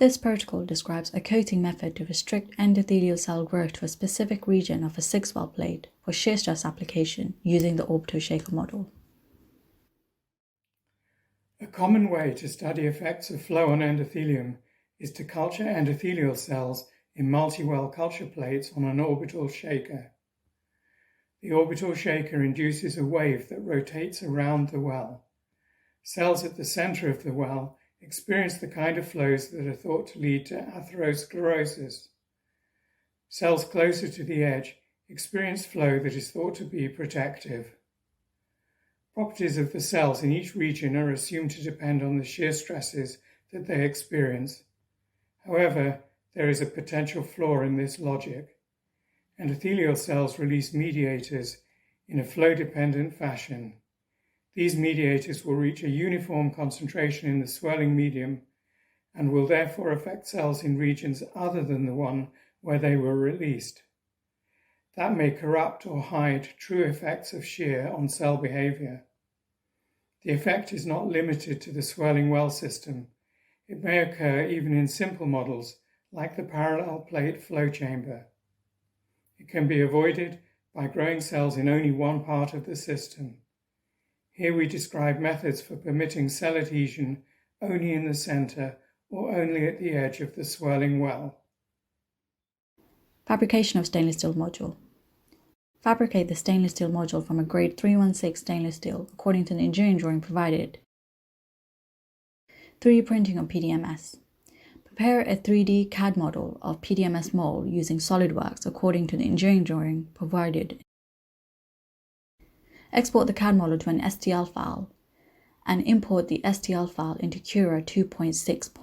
This protocol describes a coating method to restrict endothelial cell growth to a specific region of a 6-well plate for shear stress application using the orbital shaker model. A common way to study effects of flow on endothelium is to culture endothelial cells in multi-well culture plates on an orbital shaker. The orbital shaker induces a wave that rotates around the well. Cells at the center of the well experience the kind of flows that are thought to lead to atherosclerosis. Cells closer to the edge experience flow that is thought to be protective. Properties of the cells in each region are assumed to depend on the shear stresses that they experience. However, there is a potential flaw in this logic. Endothelial cells release mediators in a flow-dependent fashion. These mediators will reach a uniform concentration in the swelling medium and will therefore affect cells in regions other than the one where they were released. That may corrupt or hide true effects of shear on cell behavior. The effect is not limited to the swelling well system. It may occur even in simple models like the parallel plate flow chamber. It can be avoided by growing cells in only one part of the system. Here we describe methods for permitting cell adhesion only in the center or only at the edge of the swelling well. Fabrication of stainless steel module. Fabricate the stainless steel module from a grade 316 stainless steel according to the engineering drawing provided. 3D printing on PDMS. Prepare a 3D CAD model of PDMS mold using SolidWorks according to the engineering drawing provided. Export the CAD model to an STL file and import the STL file into Cura 2.6.